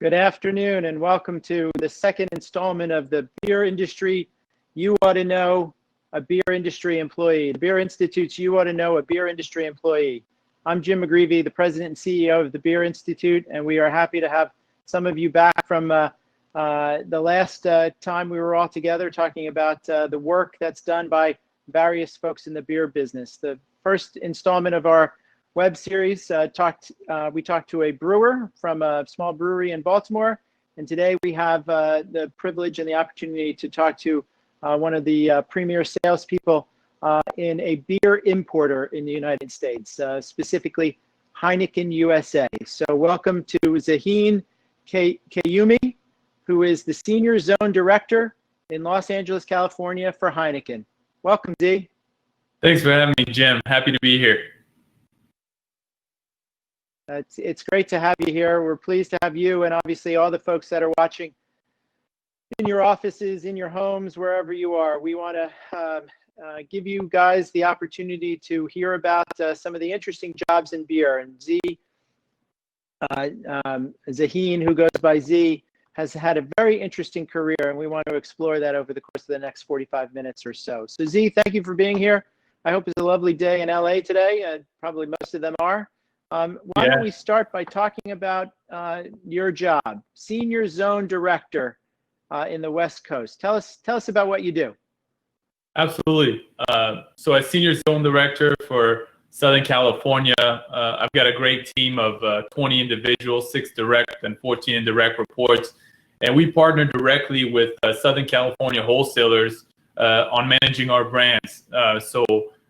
Good afternoon and welcome to the second installment of the Beer Industry You Ought to Know, a Beer Industry Employee. The Beer Institute's You Ought to Know, a Beer Industry Employee. I'm Jim McGreevy, the President and CEO of the Beer Institute, and we are happy to have some of you back from the last time we were all together talking about the work that's done by various folks in the beer business. The first installment of our web series we talked to a brewer from a small brewery in Baltimore, and today we have the privilege and the opportunity to talk to one of the premier salespeople in a beer importer in the United States, specifically Heineken USA. So welcome to Zahin Qayoumi, who is the Senior Zone Director in Los Angeles, California for Heineken. Welcome, Z. Thanks for having me, Jim. Happy to be here. It's great to have you here. We're pleased to have you and obviously all the folks that are watching in your offices, in your homes, wherever you are. We want to give you guys the opportunity to hear about some of the interesting jobs in beer. And Zahin, who goes by Z, has had a very interesting career, and we want to explore that over the course of the next 45 minutes or so. So Z, thank you for being here. I hope it's a lovely day in LA today. Probably most of them are. Why don't we start by talking about your job, Senior Zone Director in the West Coast. Tell us about what you do. Absolutely. So as Senior Zone Director for Southern California, I've got a great team of 20 individuals, 6 direct and 14 indirect reports. And we partner directly with Southern California wholesalers on managing our brands. So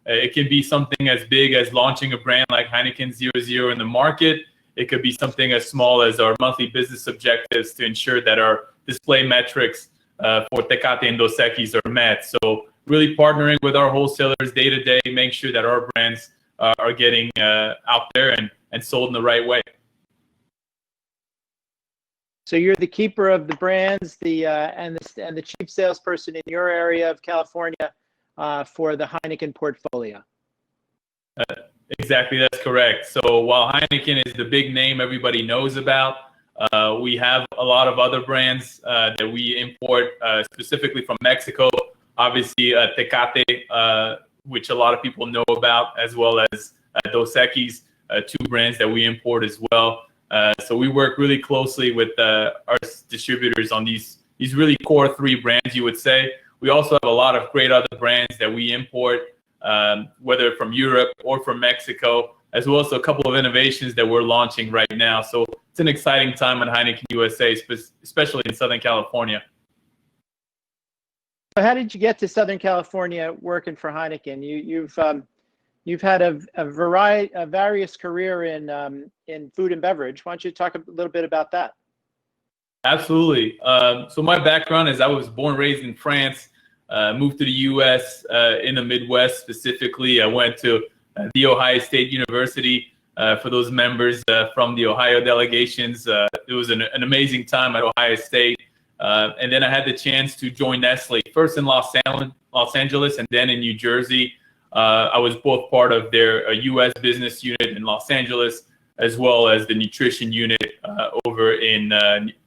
it can be something as big as launching a brand like Heineken Zero in the market. It could be something as small as our monthly business objectives to ensure that our display metrics for Tecate and Dos Equis are met. So really partnering with our wholesalers day to day, make sure that our brands are getting out there and sold in the right way. So you're the keeper of the brands, and the chief salesperson in your area of California for the Heineken Portfolio. Exactly, that's correct. So while Heineken is the big name everybody knows about, we have a lot of other brands that we import specifically from Mexico. Obviously, Tecate, which a lot of people know about, as well as Dos Equis, 2 brands that we import as well. So we work really closely with our distributors on these really core 3 brands, you would say. We also have a lot of great other brands that we import, whether from Europe or from Mexico, as well as a couple of innovations that we're launching right now. So it's an exciting time at Heineken USA, especially in Southern California. So how did you get to Southern California working for Heineken? You've had a various career in food and beverage. Why don't you talk a little bit about that? Absolutely. So my background is I was born and raised in France, moved to the U.S. In the Midwest specifically. I went to The Ohio State University. For those members from the Ohio delegations, it was an amazing time at Ohio State. And then I had the chance to join Nestle, first in Los Angeles and then in New Jersey. I was both part of their U.S. business unit in Los Angeles, as well as the nutrition unit over in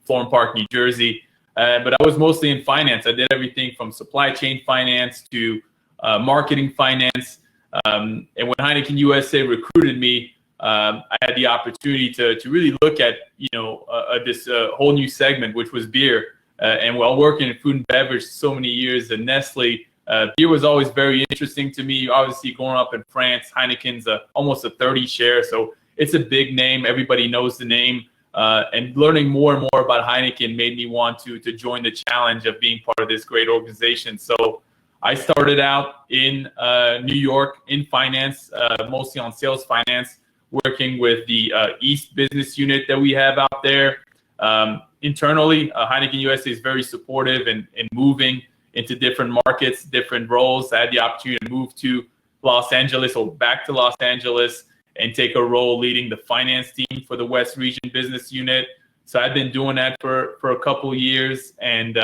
Florham Park, New Jersey. But I was mostly in finance. I did everything from supply chain finance to marketing finance. And when Heineken USA recruited me, I had the opportunity to really look at this whole new segment, which was beer. And while working in food and beverage so many years at Nestle, beer was always very interesting to me. Obviously, growing up in France, Heineken's almost a 30 share, so it's a big name. Everybody knows the name. And learning more and more about Heineken made me want to join the challenge of being part of this great organization. So I started out in New York in finance, mostly on sales finance, working with the East business unit that we have out there. Internally, Heineken USA is very supportive in moving into different markets, different roles. I had the opportunity to move to Los Angeles or back to Los Angeles and take a role leading the finance team for the West Region business unit. So I've been doing that for a couple of years. And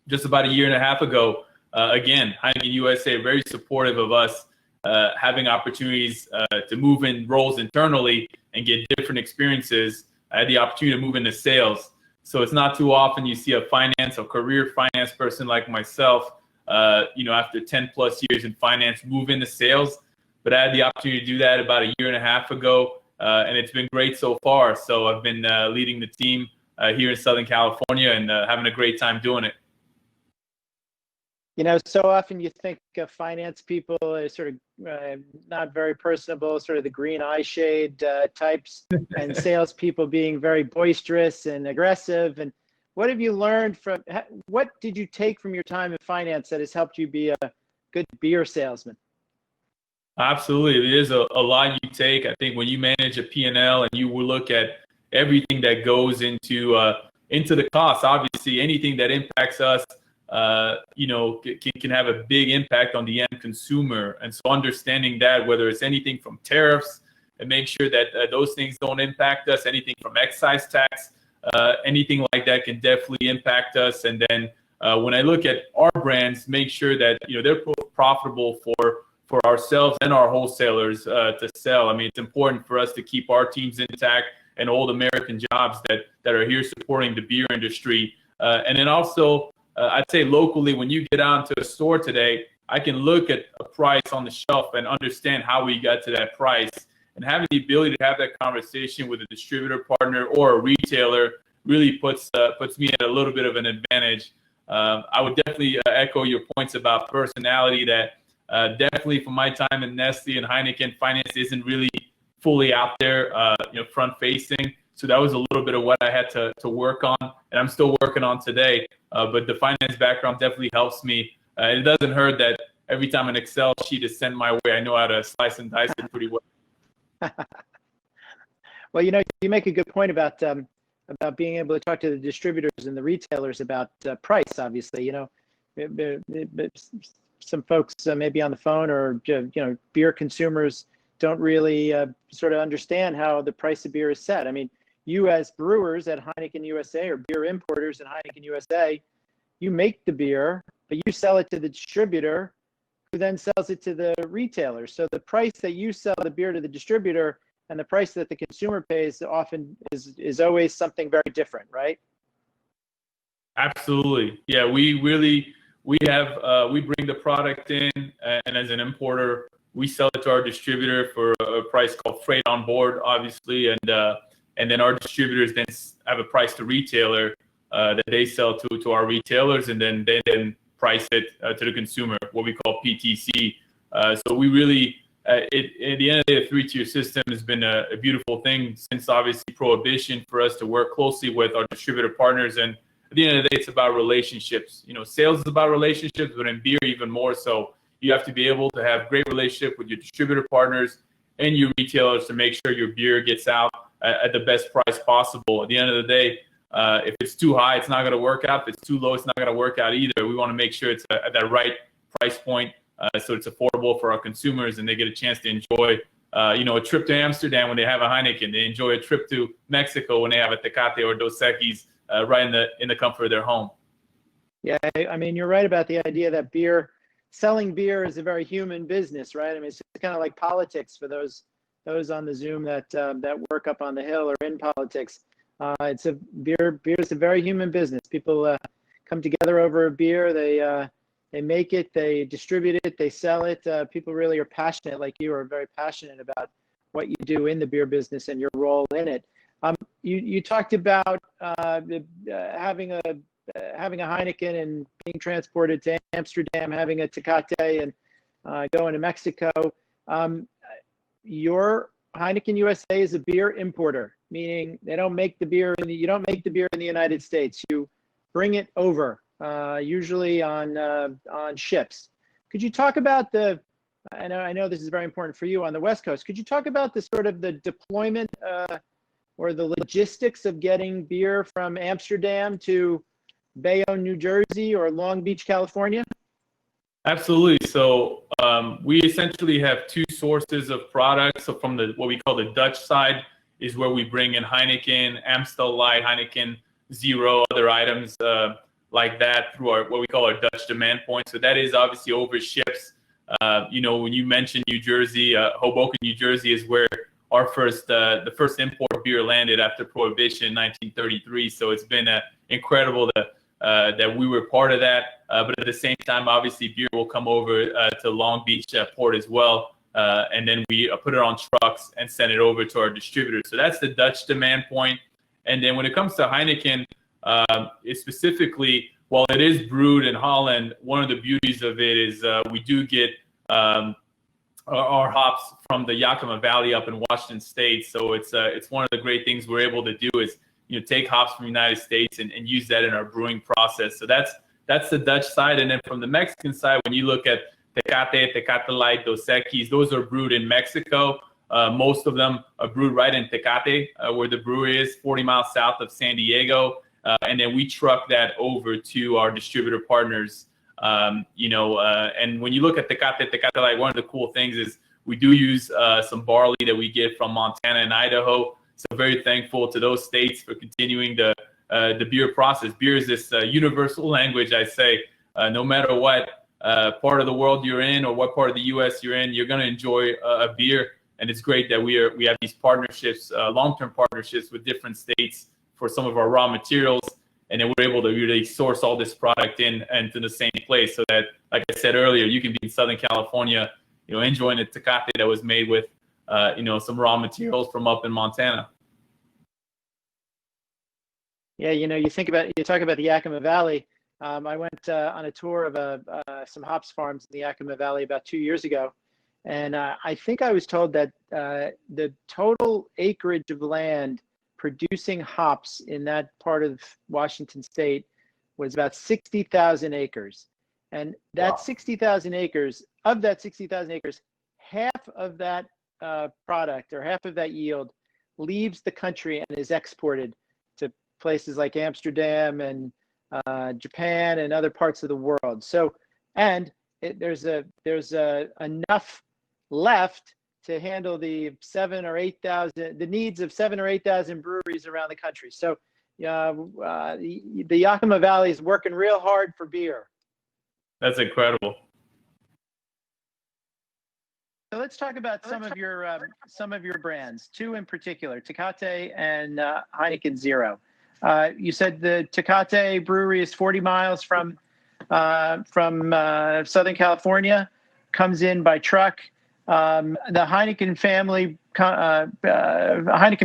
just about a year and a half ago, again, Heineken USA very supportive of us having opportunities to move in roles internally and get different experiences I had the opportunity to move into sales. So it's not too often you see a finance or career finance person like myself, after 10 plus years in finance, move into sales. But I had the opportunity to do that about a year and a half ago, and it's been great so far. So I've been leading the team here in Southern California and having a great time doing it. So often you think of finance people as sort of not very personable, sort of the green eye shade types, and salespeople being very boisterous and aggressive. And what have you learned what did you take from your time in finance that has helped you be a good beer salesman? Absolutely. There's a lot you take. I think when you manage a P&L and you will look at everything that goes into the cost, obviously anything that impacts us, can have a big impact on the end consumer. And so understanding that, whether it's anything from tariffs and make sure that those things don't impact us, anything from excise tax, anything like that can definitely impact us. And then when I look at our brands, make sure that, they're profitable for ourselves and our wholesalers to sell. I mean, it's important for us to keep our teams intact and old American jobs that are here supporting the beer industry. And then also, I'd say locally, when you get out to a store today, I can look at a price on the shelf and understand how we got to that price. And having the ability to have that conversation with a distributor partner or a retailer really puts me at a little bit of an advantage. I would definitely echo your points about personality. That definitely from my time in Nestle and Heineken, finance isn't really fully out there, front facing. So that was a little bit of what I had to work on, and I'm still working on today. But the finance background definitely helps me. And it doesn't hurt that every time an Excel sheet is sent my way, I know how to slice and dice it pretty well. Well, you make a good point about being able to talk to the distributors and the retailers about price. Obviously, some folks maybe on the phone or beer consumers don't really sort of understand how the price of beer is set. I mean, you as brewers at Heineken USA or beer importers at Heineken USA, you make the beer, but you sell it to the distributor, who then sells it to the retailer. So the price that you sell the beer to the distributor and the price that the consumer pays often is always something very different, right? Absolutely. Yeah, we bring the product in, and as an importer, we sell it to our distributor for a price called freight on board, obviously, and then our distributors then have a price to retailer that they sell to our retailers, and then they then price it to the consumer, what we call PTC. So we really, at the end of the day, the three-tier system has been a beautiful thing since obviously Prohibition, for us to work closely with our distributor partners. And at the end of the day, it's about relationships. Sales is about relationships, but in beer even more so. You have to be able to have great relationship with your distributor partners and your retailers to make sure your beer gets out at the best price possible. At the end of the day, if it's too high, it's not going to work out. If it's too low, it's not going to work out either. We want to make sure it's at that right price point, so it's affordable for our consumers and they get a chance to enjoy, a trip to Amsterdam when they have a Heineken. They enjoy a trip to Mexico when they have a Tecate or Dos Equis right in the comfort of their home. Yeah, I mean, you're right about the idea that selling beer is a very human business, right? I mean, it's kind of like politics for those on the Zoom that work up on the Hill or in politics. Beer is a very human business. People come together over a beer. They make it, they distribute it, they sell it. People really are passionate, like you are very passionate about what you do in the beer business and your role in it. You talked about having a Heineken and being transported to Amsterdam, having a Tecate and going to Mexico. Your Heineken USA is a beer importer, meaning they don't make the beer you don't make the beer in the United States. You bring it over, usually on ships. Could you talk about I know this is very important for you on the West Coast. Could you talk about the sort of the deployment or the logistics of getting beer from Amsterdam to Bayonne, New Jersey, or Long Beach, California? Absolutely. So we essentially have two sources of products. So from what we call the Dutch side is where we bring in Heineken, Amstel Light, Heineken Zero, other items like that through what we call our Dutch demand point. So that is obviously over ships. When you mentioned New Jersey, Hoboken, New Jersey is where our the first import beer landed after Prohibition in 1933. So it's been incredible that we were part of that. But at the same time, obviously, beer will come over to Long Beach port as well. And then we put it on trucks and send it over to our distributor. So that's the Dutch demand point. And then when it comes to Heineken, it specifically, while it is brewed in Holland, one of the beauties of it is we do get our hops from the Yakima Valley up in Washington State. So it's one of the great things we're able to do is take hops from the United States and use that in our brewing process. So that's the Dutch side. And then from the Mexican side, when you look at Tecate, Tecate Light, Dos Equis, those are brewed in Mexico. Most of them are brewed right in Tecate, where the brewery is, 40 miles south of San Diego. And then we truck that over to our distributor partners. And when you look at Tecate Light, one of the cool things is we do use some barley that we get from Montana and Idaho. So very thankful to those states for continuing the beer process. Beer is this universal language, I say. No matter what part of the world you're in or what part of the U.S. you're in, you're going to enjoy a beer. And it's great that we have these partnerships, long-term partnerships with different states for some of our raw materials. And then we're able to really source all this product in and to the same place so that, like I said earlier, you can be in Southern California, enjoying a Tecate that was made with, some raw materials from up in Montana. Yeah, you talk about the Yakima Valley. I went on a tour of some hops farms in the Yakima Valley about 2 years ago. And I think I was told that the total acreage of land producing hops in that part of Washington State was about 60,000 acres. And that 60,000 acres, of that 60,000 acres, half of that product or half of that yield leaves the country and is exported to places like Amsterdam and Japan and other parts of the world. So, and there's enough left to handle the 7,000 or 8,000, the needs of 7,000 or 8,000 breweries around the country. So the Yakima Valley is working real hard for beer. That's incredible. So let's talk about some of your brands, two in particular, Tecate and Heineken Zero. You said the Tecate brewery is 40 miles from Southern California, comes in by truck. The Heineken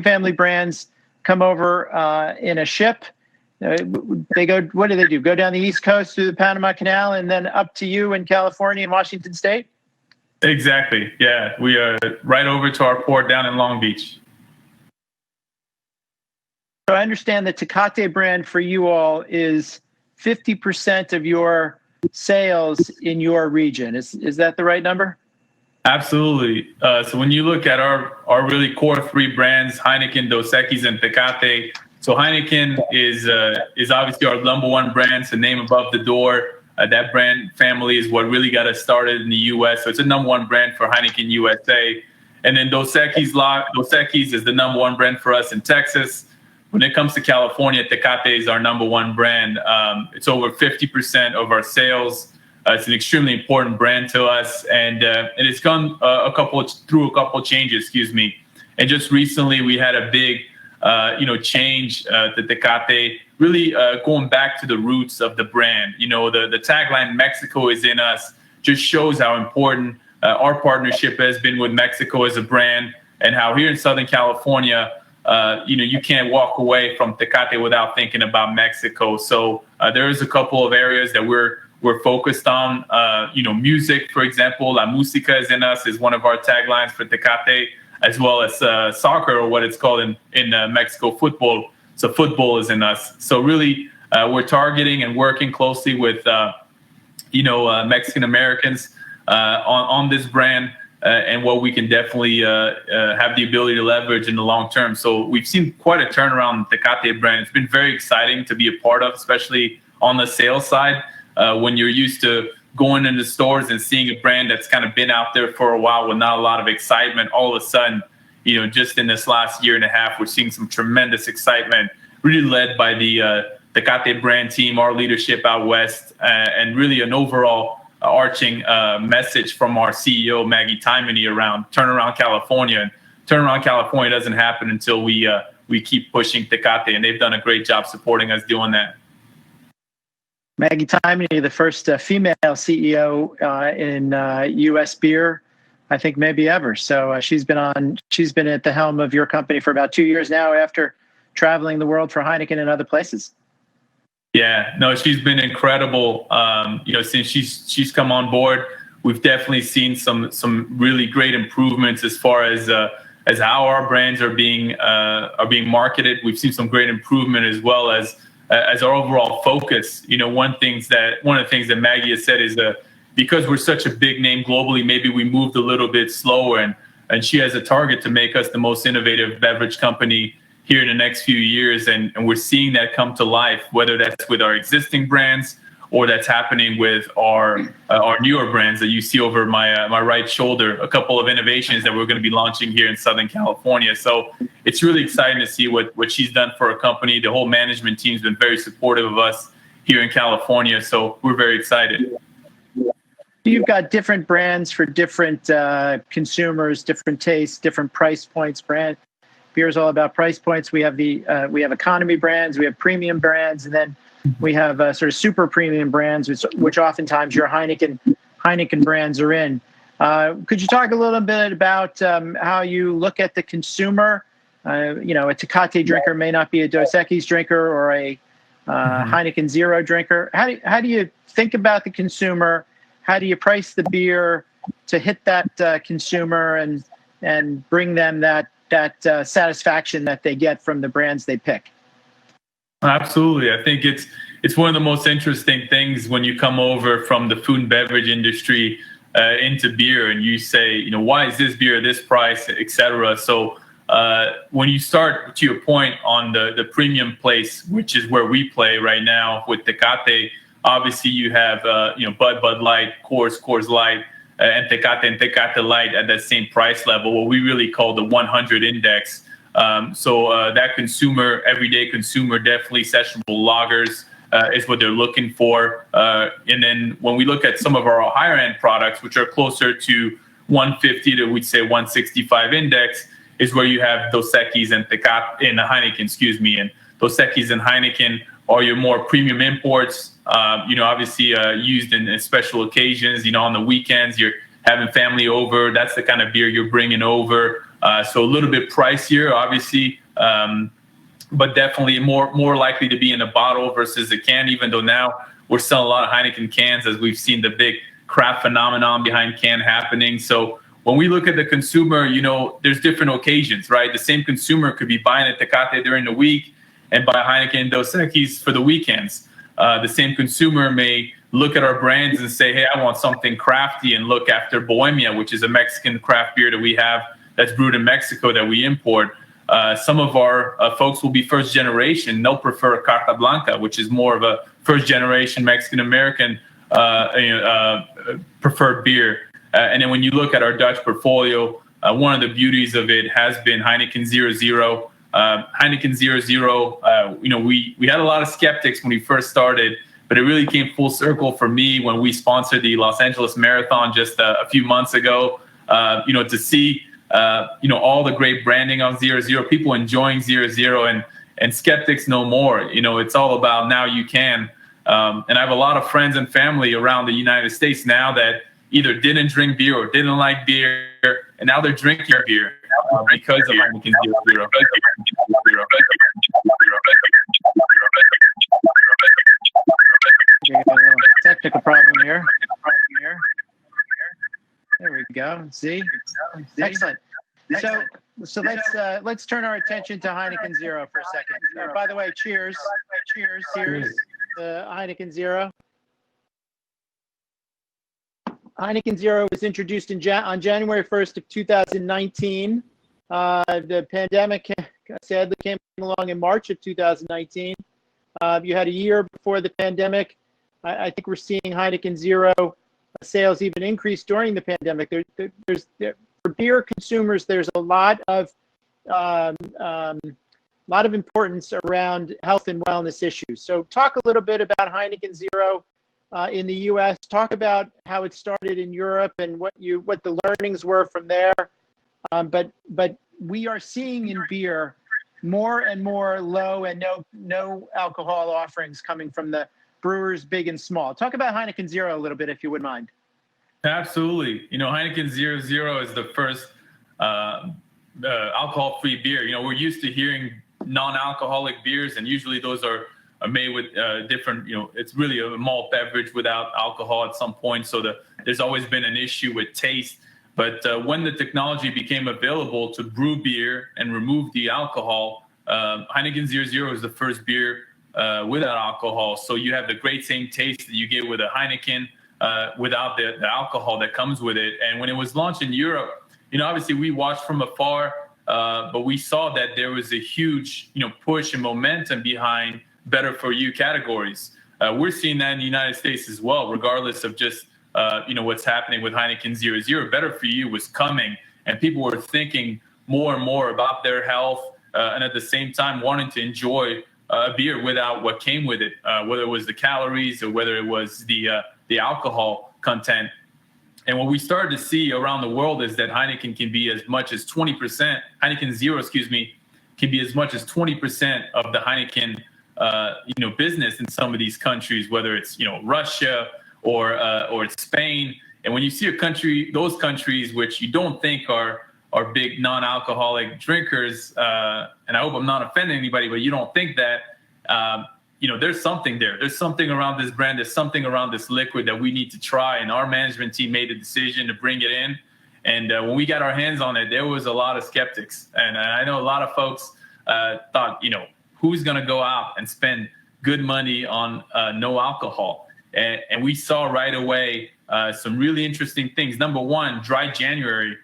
family brands come over in a ship. They go. What do? Go down the East Coast through the Panama Canal and then up to you in California and Washington State? Exactly. Yeah, we are right over to our port down in Long Beach. So I understand the Tecate brand for you all is 50% of your sales in your region. Is that the right number? Absolutely. So when you look at our really core three brands, Heineken, Dos Equis, and Tecate. So Heineken is obviously our number one brand. It's a name above the door. That brand family is what really got us started in the U.S. So it's a number one brand for Heineken USA. And then Dos Equis is the number one brand for us in Texas. When it comes to California, Tecate is our number one brand. It's over 50% of our sales. It's an extremely important brand to us, and it's gone through a couple changes. And just recently we had a big, change to Tecate, really going back to the roots of the brand. The tagline "Mexico is in us" just shows how important our partnership has been with Mexico as a brand, and how here in Southern California, you can't walk away from Tecate without thinking about Mexico. So there is a couple of areas that we're focused on. Music, for example, La Música es en us is one of our taglines for Tecate, as well as soccer, or what it's called in Mexico, football. So football is in us. So really, we're targeting and working closely with, Mexican Americans on this brand. And what we can definitely have the ability to leverage in the long term. So we've seen quite a turnaround in the Tecate brand. It's been very exciting to be a part of, especially on the sales side. When you're used to going into stores and seeing a brand that's kind of been out there for a while with not a lot of excitement, all of a sudden, just in this last year and a half, we're seeing some tremendous excitement, really led by the Tecate brand team, our leadership out west, and really an overall arching message from our CEO, Maggie Tymony, around Turnaround California. And turnaround California doesn't happen until we keep pushing Tecate, and they've done a great job supporting us doing that. Maggie Taimany, the first female CEO in U.S. beer, I think maybe ever. So she's been at the helm of your company for about 2 years now, after traveling the world for Heineken and other places. Yeah, no, she's been incredible. Since she's come on board, we've definitely seen some really great improvements as far as how our brands are being marketed. We've seen some great improvement as well as our overall focus. One of the things that Maggie has said is because we're such a big name globally, maybe we moved a little bit slower, and she has a target to make us the most innovative beverage company here in the next few years, and we're seeing that come to life, whether that's with our existing brands or that's happening with our newer brands that you see over my right shoulder. A couple of innovations that we're going to be launching here in Southern California. So it's really exciting to see what she's done for our company. The whole management team's been very supportive of us here in California, so we're very excited. You've got different brands for different consumers, different tastes, different price points. Beer is all about price points. We have economy brands, we have premium brands, and then we have sort of super premium brands, which oftentimes your Heineken brands are in. Could you talk a little bit about how you look at the consumer? A Tecate drinker may not be a Dos Equis drinker or a Heineken Zero drinker. How do you think about the consumer? How do you price the beer to hit that consumer and bring them that satisfaction that they get from the brands they pick? Absolutely. I think it's one of the most interesting things when you come over from the food and beverage industry into beer, and you say, why is this beer this price, etc. So when you start, to your point, on the premium place, which is where we play right now with Tecate, obviously you have Bud Light, Coors Light, and Tecate Light at that same price level, what we really call the 100 index. So that consumer, everyday consumer, definitely sessionable lagers is what they're looking for. And then when we look at some of our higher end products, which are closer to 150 to, we'd say, 165 index, is where you have Dos Equis and Heineken, and Dos Equis and Heineken are your more premium imports, obviously used in special occasions. On the weekends, you're having family over. That's the kind of beer you're bringing over. So a little bit pricier, obviously, but definitely more likely to be in a bottle versus a can, even though now we're selling a lot of Heineken cans, as we've seen the big craft phenomenon behind can happening. So when we look at the consumer, there's different occasions, right? The same consumer could be buying a Tecate during the week and buy Heineken and Dos Equis for the weekends. The same consumer may look at our brands and say, hey, I want something crafty, and look after Bohemia, which is a Mexican craft beer that we have that's brewed in Mexico that we import. Some of our folks will be first generation. They'll prefer Carta Blanca, which is more of a first generation Mexican-American preferred beer. And then when you look at our Dutch portfolio, one of the beauties of it has been Heineken Zero. Heineken Zero, we had a lot of skeptics when we first started, but it really came full circle for me when we sponsored the Los Angeles Marathon just a few months ago. To see all the great branding on Zero, people enjoying Zero, and skeptics no more. It's all about now you can. And I have a lot of friends and family around the United States now that either didn't drink beer or didn't like beer, and now they're drinking beer because of Heineken Zero. Technical problem here. There we go. See? Excellent. So let's turn our attention to Heineken Zero for a second. By the way, cheers. Cheers. Heineken Zero. Heineken Zero was introduced on January 1st of 2019. The pandemic sadly came along in March of 2019. You had a year before the pandemic. I think we're seeing Heineken Zero sales even increase during the pandemic. For beer consumers, there's a lot of importance around health and wellness issues. So talk a little bit about Heineken Zero in the U.S. Talk about how it started in Europe and what the learnings were from there. But we are seeing in beer more and more low and no alcohol offerings coming from the brewers, big and small. Talk about Heineken Zero a little bit, if you would mind. Absolutely. Heineken Zero is the first alcohol-free beer. We're used to hearing non-alcoholic beers, and usually those are made with different, it's really a malt beverage without alcohol at some point. So there's always been an issue with taste. But when the technology became available to brew beer and remove the alcohol, Heineken Zero is the first beer without alcohol. So you have the great same taste that you get with a Heineken without the alcohol that comes with it. And when it was launched in Europe, obviously we watched from afar, but we saw that there was a huge, push and momentum behind better for you categories. We're seeing that in the United States as well, regardless of just what's happening with Heineken Zero. Better for you was coming, and people were thinking more and more about their health, and at the same time wanting to enjoy a beer without what came with it, whether it was the calories or whether it was the alcohol content. And what we started to see around the world is that Heineken can be as much as 20%. Heineken Zero, can be as much as 20% of the Heineken business in some of these countries, whether it's Russia or it's Spain. And when you see those countries which you don't think are big non-alcoholic drinkers, and I hope I'm not offending anybody, but you don't think that, there's something there. There's something around this brand. There's something around this liquid that we need to try. And our management team made a decision to bring it in. And when we got our hands on it, there was a lot of skeptics. And I know a lot of folks thought, who's going to go out and spend good money on no alcohol? And we saw right away some really interesting things. Number one, dry January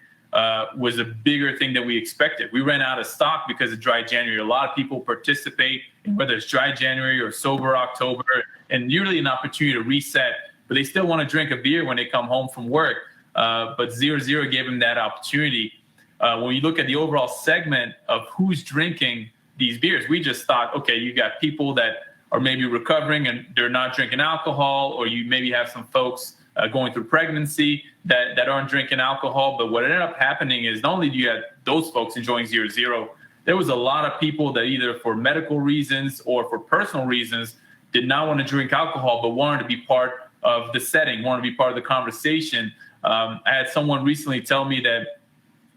was a bigger thing than we expected. We ran out of stock because of dry January. A lot of people participate in whether it's dry January or sober October, and usually an opportunity to reset, but they still want to drink a beer when they come home from work. But Zero gave them that opportunity. When you look at the overall segment of who's drinking these beers, we just thought, okay, you got people that are maybe recovering and they're not drinking alcohol, or you maybe have some folks going through pregnancy that aren't drinking alcohol. But what ended up happening is not only do you have those folks enjoying Zero, there was a lot of people that either for medical reasons or for personal reasons did not want to drink alcohol, but wanted to be part of the setting, wanted to be part of the conversation. I had someone recently tell me that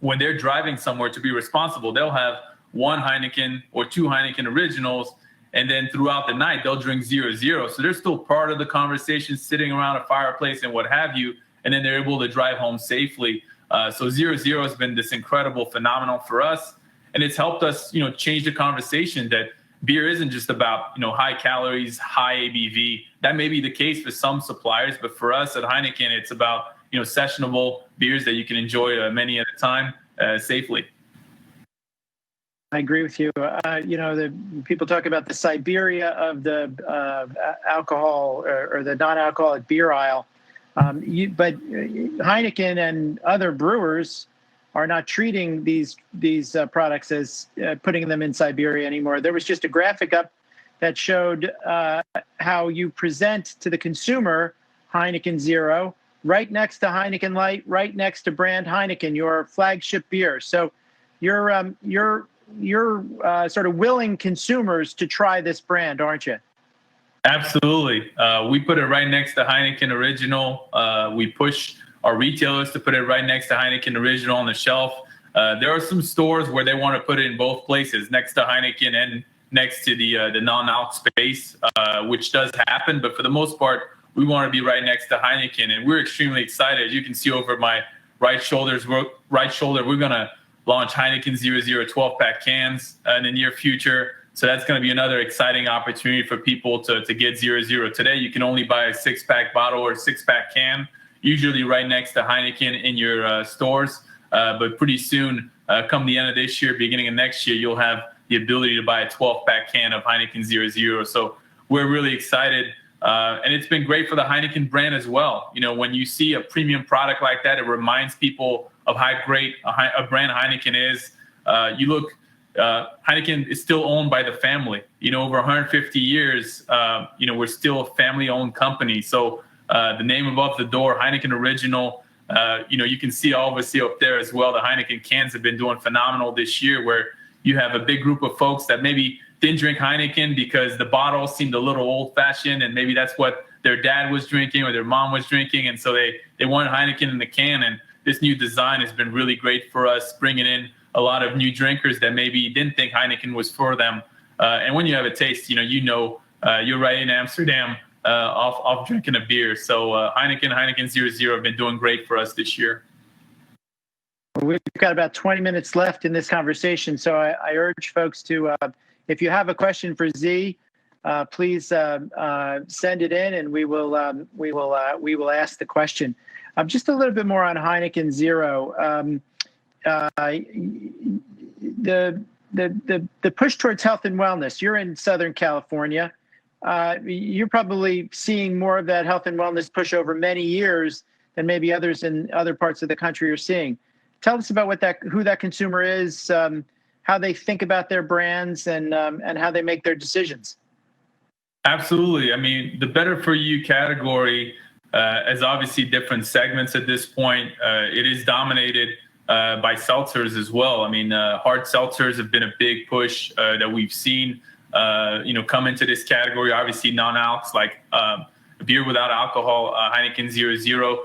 when they're driving somewhere to be responsible, they'll have one Heineken or two Heineken Originals, and then throughout the night, they'll drink Zero. So they're still part of the conversation, sitting around a fireplace and what have you, and then they're able to drive home safely. So Zero has been this incredible phenomenon for us, and it's helped us, change the conversation that beer isn't just about, high calories, high ABV. That may be the case for some suppliers, but for us at Heineken, it's about, sessionable beers that you can enjoy many at a time safely. I agree with you. The people talk about the Siberia of the alcohol or the non-alcoholic beer aisle, but Heineken and other brewers are not treating these products as putting them in Siberia anymore. There was just a graphic up that showed how you present to the consumer Heineken Zero right next to Heineken Light, right next to brand Heineken, your flagship beer. So you're sort of willing consumers to try this brand, aren't you? Absolutely. We put it right next to Heineken Original. We push our retailers to put it right next to Heineken Original on the shelf. There are some stores where they want to put it in both places, next to Heineken and next to the non-alc space, which does happen. But for the most part, we want to be right next to Heineken, and we're extremely excited. As you can see over my right shoulder, we're going to launch Heineken Zero 12-pack cans in the near future. So that's going to be another exciting opportunity for people to get Zero. Today, you can only buy a 6-pack bottle or 6-pack can, usually right next to Heineken in your stores. But pretty soon, come the end of this year, beginning of next year, you'll have the ability to buy a 12-pack can of Heineken Zero. So we're really excited. And it's been great for the Heineken brand as well. When you see a premium product like that, it reminds people of how great a brand Heineken is. Heineken is still owned by the family. Over 150 years, we're still a family-owned company. So the name above the door, Heineken Original, You can see obviously up there as well, the Heineken cans have been doing phenomenal this year, where you have a big group of folks that maybe didn't drink Heineken because the bottle seemed a little old-fashioned, and maybe that's what their dad was drinking or their mom was drinking, and so they wanted Heineken in the can. And this new design has been really great for us, bringing in a lot of new drinkers that maybe didn't think Heineken was for them. And when you have a taste, you're right in Amsterdam off drinking a beer. So Heineken Zero have been doing great for us this year. We've got about 20 minutes left in this conversation, so I urge folks to, if you have a question for Z, please send it in, and we will ask the question. Just a little bit more on Heineken Zero. The push towards health and wellness. You're in Southern California. You're probably seeing more of that health and wellness push over many years than maybe others in other parts of the country are seeing. Tell us about who that consumer is, how they think about their brands, and how they make their decisions. Absolutely. I mean, the better for you category has obviously different segments at this point. It is dominated by seltzers as well. I mean, hard seltzers have been a big push that we've seen, come into this category. Obviously, non-alcs like beer without alcohol, Heineken Zero.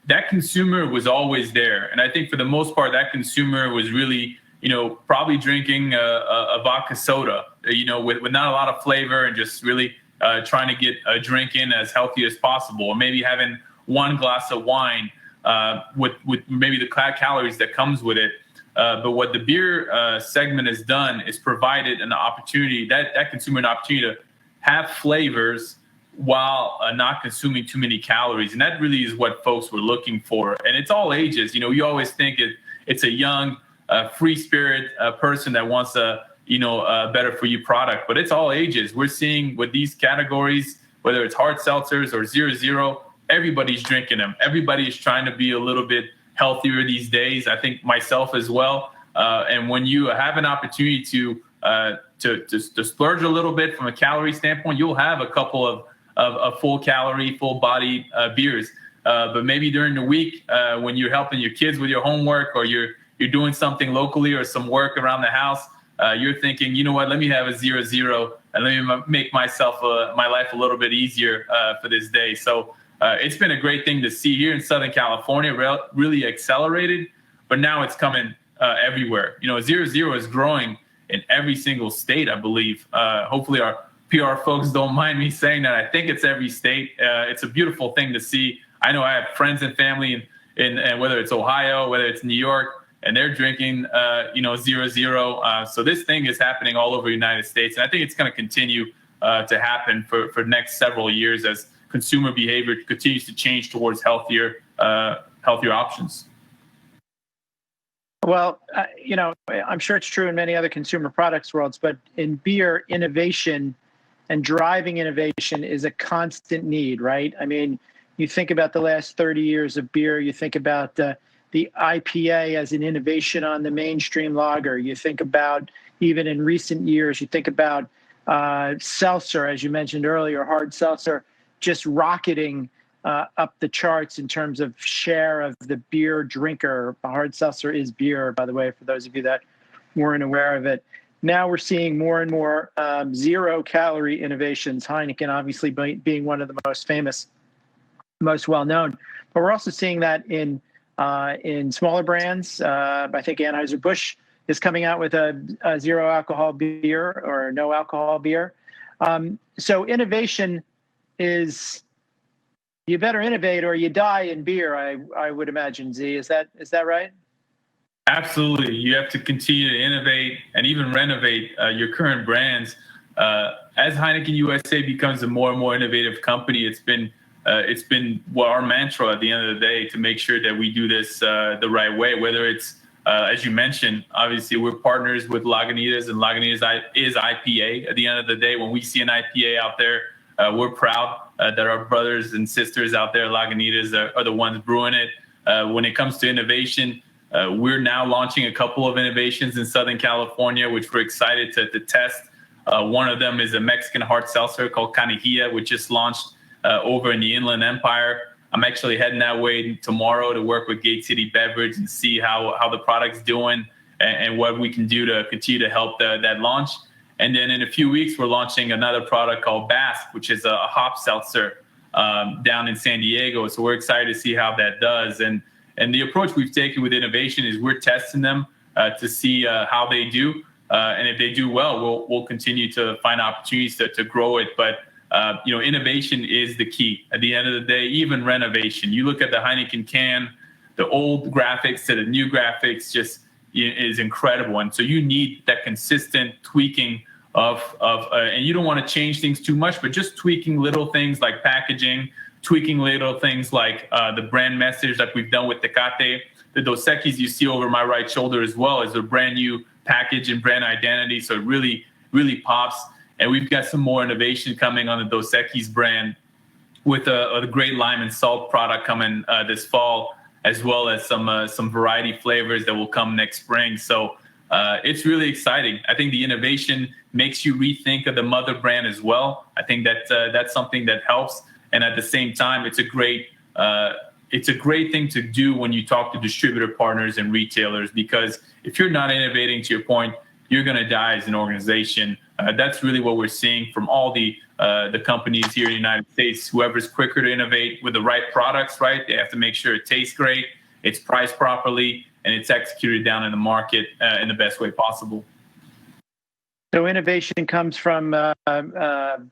That consumer was always there, and I think for the most part, that consumer was really, probably drinking a vodka soda, with not a lot of flavor, and just really trying to get a drink in as healthy as possible, or maybe having one glass of wine with maybe the calories that comes with it. But what the beer segment has done is provided an opportunity, that consumer an opportunity to have flavors while not consuming too many calories. And that really is what folks were looking for. And it's all ages. You always think it's a young, free spirit person that wants a better for you product, but it's all ages. We're seeing with these categories, whether it's hard seltzers or zero, everybody's drinking them. Everybody is trying to be a little bit healthier these days. I think myself as well. And when you have an opportunity to splurge a little bit from a calorie standpoint, you'll have a couple of full calorie, full body beers. But maybe during the week, when you're helping your kids with your homework, or you're doing something locally or some work around the house, you're thinking, you know what, let me have a zero and let me make my life a little bit easier for this day. So it's been a great thing to see here in Southern California, really accelerated, but now it's coming everywhere. Zero is growing in every single state, I believe. Hopefully our PR folks don't mind me saying that. I think it's every state. It's a beautiful thing to see. I know I have friends and family in whether it's Ohio, whether it's New York, and they're drinking, zero. So this thing is happening all over the United States. And I think it's going to continue to happen for the next several years as consumer behavior continues to change towards healthier options. Well, I'm sure it's true in many other consumer products worlds, but in beer, innovation and driving innovation is a constant need, right? I mean, you think about the last 30 years of beer, you think about the IPA as an innovation on the mainstream lager. You think about, even in recent years, you think about seltzer, as you mentioned earlier, hard seltzer, just rocketing up the charts in terms of share of the beer drinker. Hard seltzer is beer, by the way, for those of you that weren't aware of it. Now we're seeing more and more zero-calorie innovations, Heineken obviously being one of the most famous, most well-known. But we're also seeing that in smaller brands. I think Anheuser-Busch is coming out with a zero-alcohol beer or no-alcohol beer. So innovation is, you better innovate or you die in beer, I would imagine, Z. Is that right? Absolutely. You have to continue to innovate and even renovate your current brands. As Heineken USA becomes a more and more innovative company, it's been our mantra at the end of the day to make sure that we do this the right way. Whether it's, as you mentioned, obviously we're partners with Lagunitas, and Lagunitas is IPA. At the end of the day, when we see an IPA out there, we're proud that our brothers and sisters out there, Lagunitas, are the ones brewing it. When it comes to innovation, we're now launching a couple of innovations in Southern California, which we're excited to test. One of them is a Mexican hard seltzer called Canijilla, which just launched over in the Inland Empire. I'm actually heading that way tomorrow to work with Gate City Beverage and see how the product's doing and what we can do to continue to help that launch. And then in a few weeks, we're launching another product called Basque, which is a hop seltzer down in San Diego. So we're excited to see how that does. And the approach we've taken with innovation is we're testing them to see how they do. And if they do well, we'll continue to find opportunities to grow it. But innovation is the key. At the end of the day, even renovation. You look at the Heineken can, the old graphics to the new graphics, just is incredible. And so you need that consistent tweaking and you don't want to change things too much, but just tweaking little things like packaging, tweaking little things like the brand message, like we've done with Tecate. The Dos Equis you see over my right shoulder as well is a brand new package and brand identity. So it really, really pops. And we've got some more innovation coming on the Dos Equis brand with a great lime and salt product coming this fall, as well as some variety flavors that will come next spring. So it's really exciting. I think the innovation makes you rethink of the mother brand as well. I think that's something that helps. And at the same time, it's a great thing to do when you talk to distributor partners and retailers, because if you're not innovating, to your point, you're going to die as an organization. That's really what we're seeing from all the companies here in the United States. Whoever's quicker to innovate with the right products, right? They have to make sure it tastes great, it's priced properly, and it's executed down in the market in the best way possible. So innovation comes from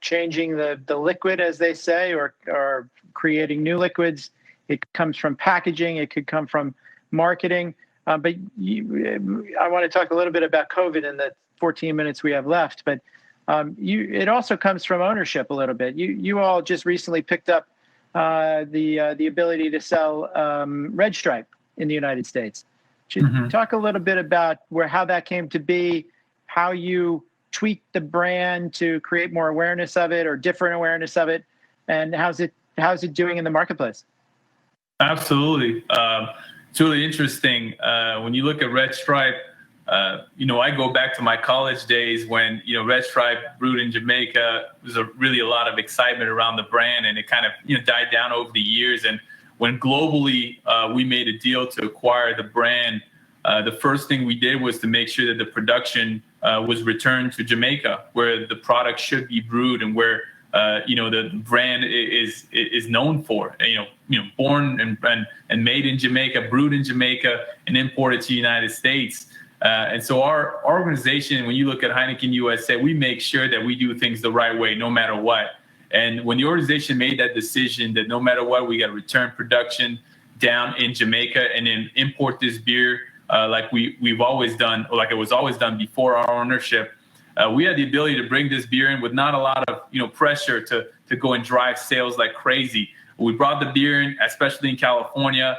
changing the liquid, as they say, or creating new liquids. It comes from packaging. It could come from marketing. But I want to talk a little bit about COVID in the 14 minutes we have left. But it also comes from ownership a little bit. You all just recently picked up the ability to sell Red Stripe in the United States. Should you talk a little bit about how that came to be, how you tweaked the brand to create more awareness of it or different awareness of it, and how's it doing in the marketplace? Absolutely. It's really interesting. When you look at Red Stripe, I go back to my college days when, Red Stripe brewed in Jamaica. There was really a lot of excitement around the brand, and it kind of, died down over the years. And when globally we made a deal to acquire the brand, the first thing we did was to make sure that the production was returned to Jamaica, where the product should be brewed and where the brand is known for. Born and made in Jamaica, brewed in Jamaica, and imported to the United States. And so our organization, when you look at Heineken USA, we make sure that we do things the right way, no matter what. And when the organization made that decision that no matter what, we got to return production down in Jamaica and then import this beer like we've always done, or like it was always done before our ownership, we had the ability to bring this beer in with not a lot of pressure to go and drive sales like crazy. We brought the beer in, especially in California.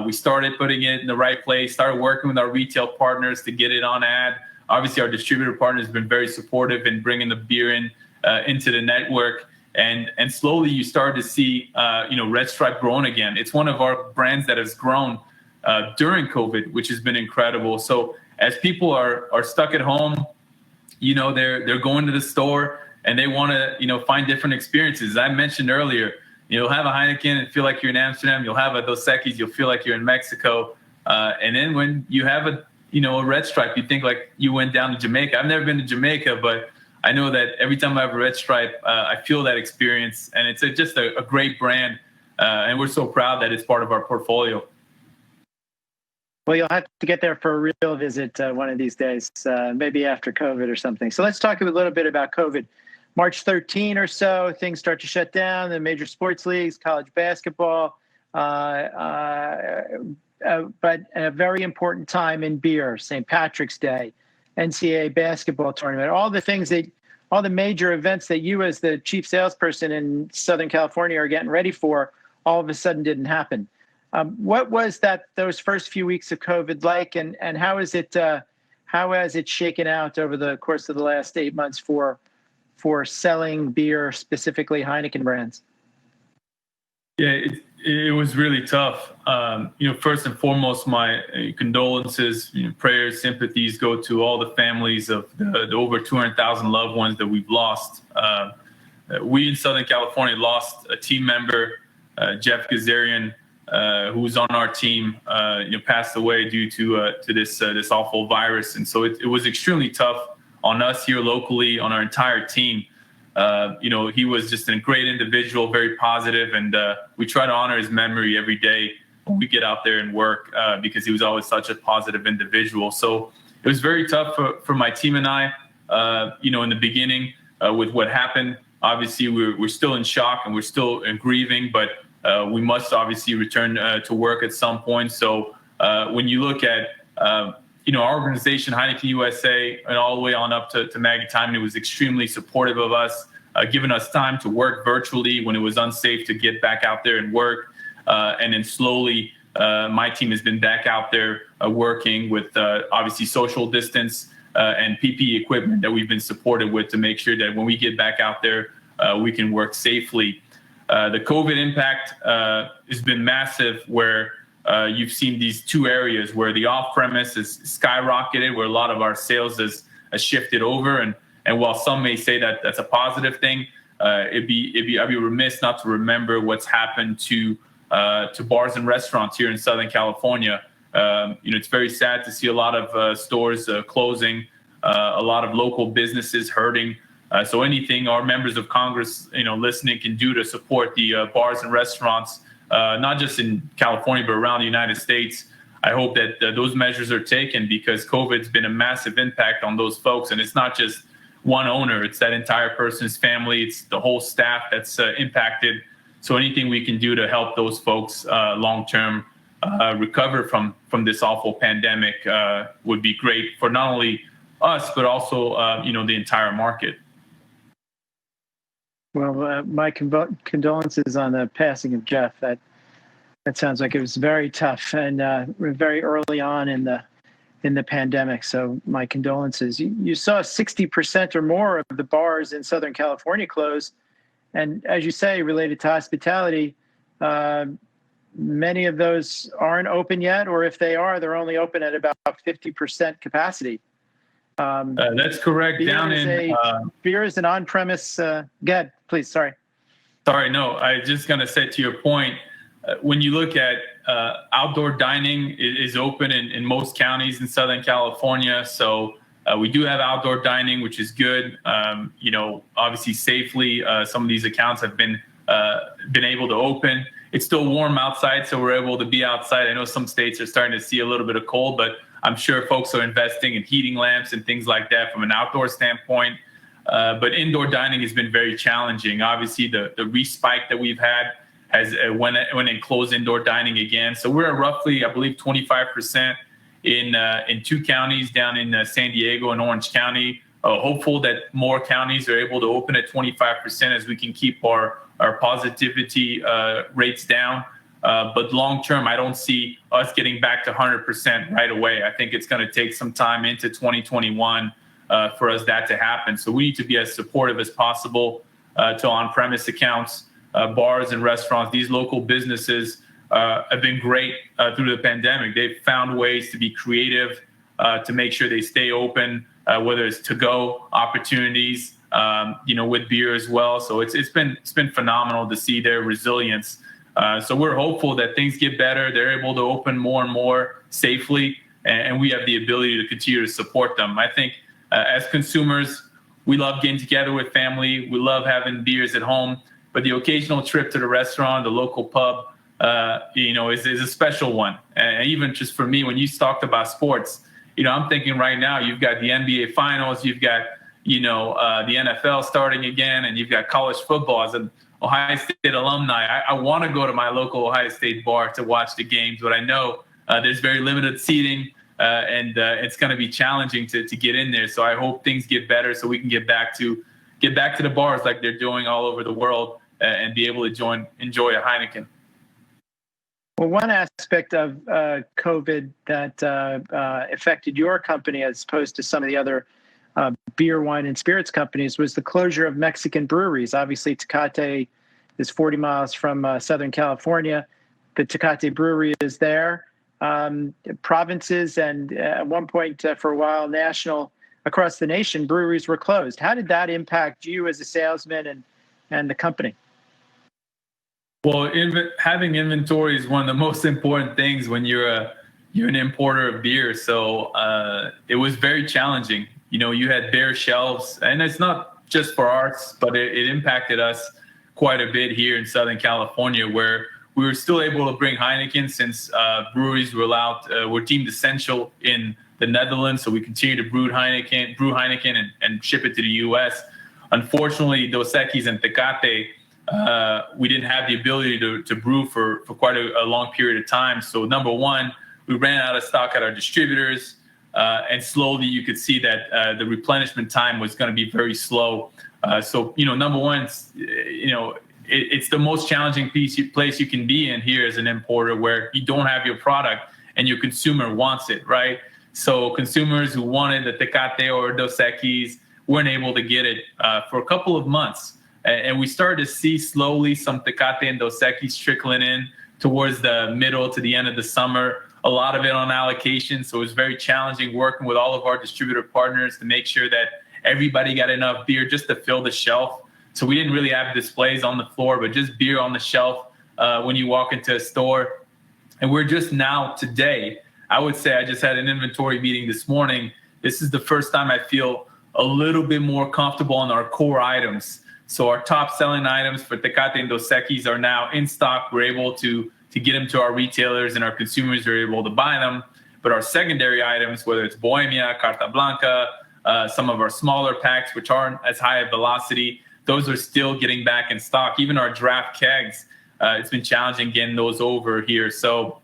We started putting it in the right place, started working with our retail partners to get it on ad. Obviously, our distributor partners have been very supportive in bringing the beer in into the network. And slowly you start to see, Red Stripe growing again. It's one of our brands that has grown during COVID, which has been incredible. So as people are stuck at home, they're going to the store and they want to, find different experiences. As I mentioned earlier, you'll have a Heineken and feel like you're in Amsterdam. You'll have a Dos Equis, you'll feel like you're in Mexico. And then when you have a Red Stripe, you think like you went down to Jamaica. I've never been to Jamaica, but I know that every time I have a Red Stripe, I feel that experience. And it's just a great brand. And we're so proud that it's part of our portfolio. Well, you'll have to get there for a real visit one of these days, maybe after COVID or something. So let's talk a little bit about COVID. March 13 or so, things start to shut down, the major sports leagues, college basketball, but a very important time in beer, St. Patrick's Day, NCAA basketball tournament, all the major events that you as the chief salesperson in Southern California are getting ready for, all of a sudden didn't happen. What was those first few weeks of COVID like, and how has it shaken out over the course of the last 8 months for selling beer, specifically Heineken brands? Yeah, it was really tough. First and foremost, my condolences, prayers, sympathies go to all the families of the over 200,000 loved ones that we've lost. We in Southern California lost a team member Jeff Gazarian, who was on our team, passed away due to this awful virus. And so it was extremely tough on us here locally, on our entire team. He was just a great individual, very positive, and we try to honor his memory every day when we get out there and work, because he was always such a positive individual. So it was very tough for my team and I, in the beginning with what happened. Obviously, we're still in shock and we're still grieving, but we must obviously return to work at some point. So when you look at our organization, Heineken USA, and all the way on up to Maggie Timon, was extremely supportive of us, giving us time to work virtually when it was unsafe to get back out there and work. And then slowly, my team has been back out there working with obviously social distance and PPE equipment that we've been supported with to make sure that when we get back out there, we can work safely. The COVID impact has been massive, where you've seen these two areas where the off-premise has skyrocketed, where a lot of our sales has shifted over. And while some may say that that's a positive thing, I'd be remiss not to remember what's happened to bars and restaurants here in Southern California. It's very sad to see a lot of stores closing, a lot of local businesses hurting. So anything our members of Congress, listening, can do to support the bars and restaurants, not just in California, but around the United States, I hope that those measures are taken, because COVID's been a massive impact on those folks. And it's not just one owner, it's that entire person's family, it's the whole staff that's impacted. So anything we can do to help those folks long-term recover from this awful pandemic would be great for not only us, but also, the entire market. Well, my condolences on the passing of Jeff. That sounds like it was very tough and very early on in the pandemic. So my condolences. You saw 60% or more of the bars in Southern California close. And as you say, related to hospitality, many of those aren't open yet, or if they are, they're only open at about 50% capacity. That's correct. Beer is an on-premise. Go ahead, please. Sorry. No, I just going to say to your point, when you look at outdoor dining is open in most counties in Southern California. So we do have outdoor dining, which is good. Obviously safely, some of these accounts have been able to open. It's still warm outside, so we're able to be outside. I know some states are starting to see a little bit of cold, but I'm sure folks are investing in heating lamps and things like that from an outdoor standpoint. But indoor dining has been very challenging. Obviously, the respike that we've had has when it closed indoor dining again. So we're at roughly, I believe, 25% in two counties down in San Diego and Orange County. Hopeful that more counties are able to open at 25% as we can keep our positivity rates down. But long term, I don't see us getting back to 100% right away. I think it's going to take some time into 2021 for us that to happen. So we need to be as supportive as possible to on-premise accounts, bars and restaurants. These local businesses have been great through the pandemic. They've found ways to be creative, to make sure they stay open, whether it's to-go opportunities, with beer as well. So it's been phenomenal to see their resilience. So we're hopeful that things get better. They're able to open more and more safely, and we have the ability to continue to support them. I think as consumers, we love getting together with family. We love having beers at home, but the occasional trip to the restaurant, the local pub, is a special one. And even just for me, when you talked about sports, I'm thinking right now you've got the NBA Finals, you've got the NFL starting again, and you've got college football. As an Ohio State alumni, I want to go to my local Ohio State bar to watch the games, but I know there's very limited seating, and it's going to be challenging to get in there. So I hope things get better so we can get back to the bars like they're doing all over the world, and be able to enjoy a Heineken. Well, one aspect of COVID that affected your company as opposed to some of the other beer, wine, and spirits companies was the closure of Mexican breweries. Obviously, Tecate is 40 miles from Southern California. The Tecate brewery is there. Provinces and at one point for a while, national across the nation, breweries were closed. How did that impact you as a salesman and the company? Well, having inventory is one of the most important things when you're an importer of beer. So it was very challenging. You had bare shelves, and it's not just for us, but it impacted us quite a bit here in Southern California, where we were still able to bring Heineken since breweries were deemed essential in the Netherlands. So we continue to brew Heineken and ship it to the U.S. Unfortunately, Dos Equis and Tecate, we didn't have the ability to brew for quite a long period of time. So number one, we ran out of stock at our distributors, and slowly you could see that the replenishment time was going to be very slow. So number one, it's the most challenging place you can be in here as an importer, where you don't have your product and your consumer wants it, right? So consumers who wanted the Tecate or Dos Equis weren't able to get it for a couple of months. And we started to see slowly some Tecate and Dos Equis trickling in towards the middle to the end of the summer, a lot of it on allocation. So it was very challenging working with all of our distributor partners to make sure that everybody got enough beer just to fill the shelf. So we didn't really have displays on the floor, but just beer on the shelf when you walk into a store. And we're just now today, I would say I just had an inventory meeting this morning. This is the first time I feel a little bit more comfortable on our core items. So our top selling items for Tecate and Dos Equis are now in stock. We're able to get them to our retailers, and our consumers are able to buy them. But our secondary items, whether it's Bohemia, Carta Blanca, some of our smaller packs, which aren't as high a velocity, those are still getting back in stock. Even our draft kegs, it's been challenging getting those over here. So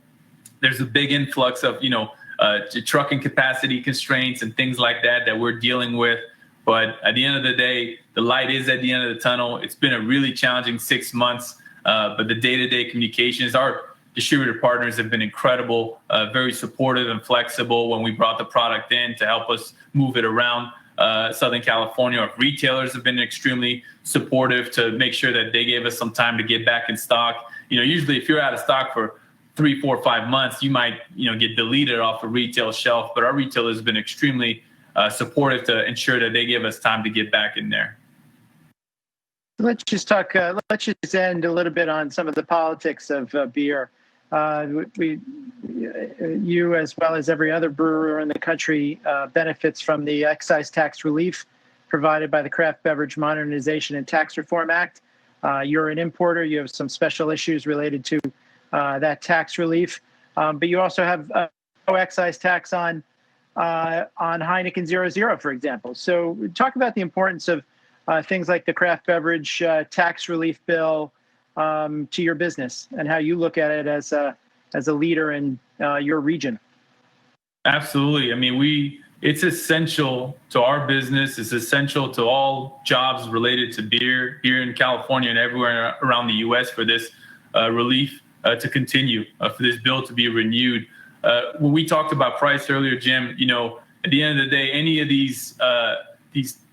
there's a big influx of, trucking capacity constraints and things like that we're dealing with. But at the end of the day, the light is at the end of the tunnel. It's been a really challenging 6 months, but the day-to-day communications, our distributor partners have been incredible, very supportive and flexible when we brought the product in to help us move it around Southern California. Our retailers have been extremely supportive to make sure that they gave us some time to get back in stock. Usually if you're out of stock for 3, 4, 5 months, you might, get deleted off a retail shelf, but our retailers have been extremely supportive to ensure that they give us time to get back in there. Let's just end a little bit on some of the politics of beer. You, as well as every other brewer in the country, benefits from the excise tax relief provided by the Craft Beverage Modernization and Tax Reform Act. You're an importer. You have some special issues related to that tax relief, but you also have no excise tax on Heineken Zero, for example. So talk about the importance of things like the craft beverage tax relief bill to your business and how you look at it as a leader in your region. Absolutely. I mean, it's essential to our business. It's essential to all jobs related to beer here in California and everywhere around the U.S. for this relief to continue, for this bill to be renewed. When we talked about price earlier, Jim, at the end of the day, any of these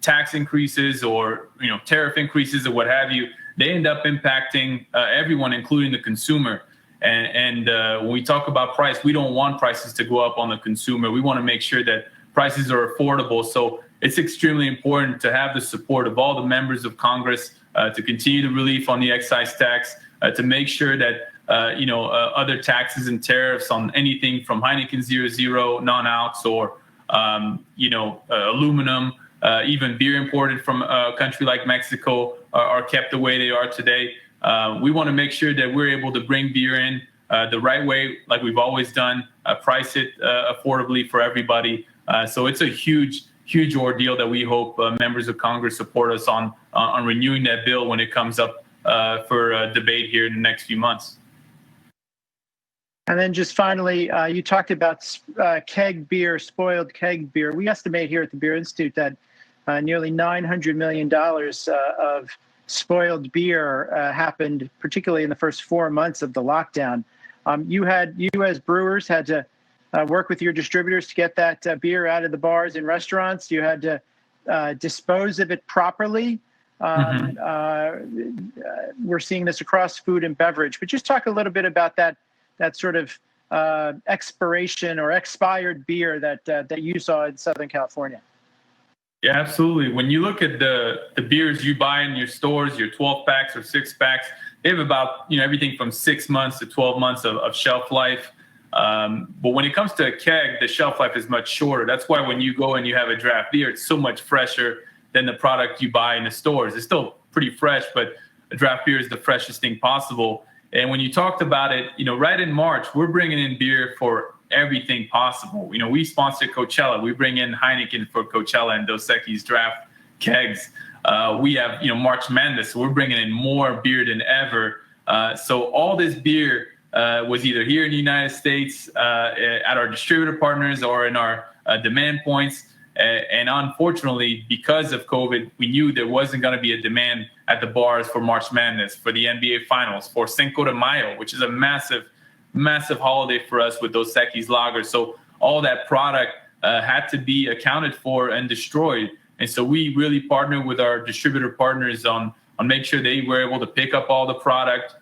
tax increases or tariff increases or what have you, they end up impacting everyone, including the consumer. And when we talk about price, we don't want prices to go up on the consumer. We want to make sure that prices are affordable. So it's extremely important to have the support of all the members of Congress to continue the relief on the excise tax, to make sure that other taxes and tariffs on anything from Heineken Zero, non-alcs, or aluminum, even beer imported from a country like Mexico are kept the way they are today. We want to make sure that we're able to bring beer in the right way, like we've always done, price it affordably for everybody. So it's a huge ordeal that we hope members of Congress support us on renewing that bill when it comes up for debate here in the next few months. And then just finally, you talked about keg beer, spoiled keg beer. We estimate here at the Beer Institute that nearly $900 million of spoiled beer happened, particularly in the first 4 months of the lockdown. You as brewers had to work with your distributors to get that beer out of the bars and restaurants. You had to dispose of it properly. We're seeing this across food and beverage, but just talk a little bit about that sort of expiration or expired beer that you saw in Southern California. Yeah, absolutely. When you look at the beers you buy in your stores, your 12 packs or 6 packs, they have about everything from 6 months to 12 months of shelf life. But when it comes to a keg, the shelf life is much shorter. That's why when you go and you have a draft beer, it's so much fresher than the product you buy in the stores. It's still pretty fresh, but a draft beer is the freshest thing possible. And when you talked about it, right in March, we're bringing in beer for everything possible. We sponsor Coachella. We bring in Heineken for Coachella and Dos Equis draft kegs. We have, March Madness. So we're bringing in more beer than ever. So all this beer was either here in the United States at our distributor partners or in our demand points. And unfortunately, because of COVID, we knew there wasn't going to be a demand at the bars for March Madness, for the NBA Finals, for Cinco de Mayo, which is a massive holiday for us with Dos Equis lagers. So all that product had to be accounted for and destroyed. And so we really partnered with our distributor partners on make sure they were able to pick up all the product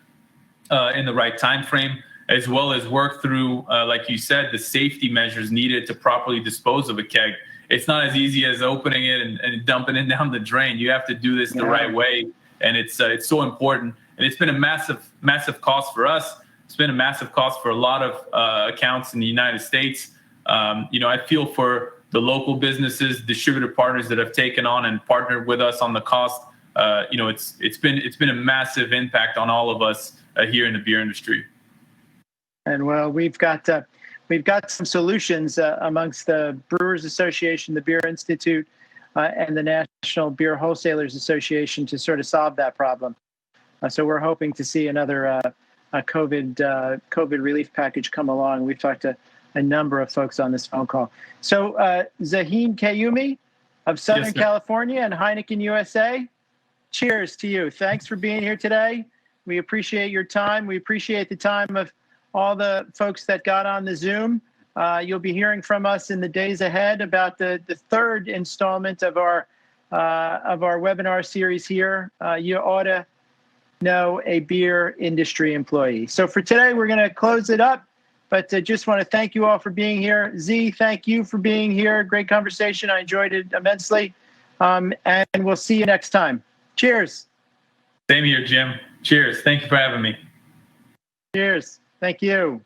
in the right time frame, as well as work through, like you said, the safety measures needed to properly dispose of a keg. It's not as easy as opening it and dumping it down the drain. You have to do this the right way, and it's so important. And it's been a massive cost for us. It's been a massive cost for a lot of accounts in the United States. I feel for the local businesses, distributor partners that have taken on and partnered with us on the cost. It's been a massive impact on all of us here in the beer industry. And well, we've got some solutions amongst the Brewers Association, the Beer Institute, and the National Beer Wholesalers Association to sort of solve that problem. So we're hoping to see another COVID relief package come along. We've talked to a number of folks on this phone call. So Zahin Qayoumi of Southern California and Heineken USA, cheers to you. Thanks for being here today. We appreciate your time. We appreciate the time of all the folks that got on the Zoom. You'll be hearing from us in the days ahead about the third installment of our webinar series here. You ought to know a beer industry employee. So for today, we're going to close it up, but just want to thank you all for being here. Z, thank you for being here. Great conversation. I enjoyed it immensely. And we'll see you next time. Cheers. Same here, Jim. Cheers. Thank you for having me. Cheers. Thank you.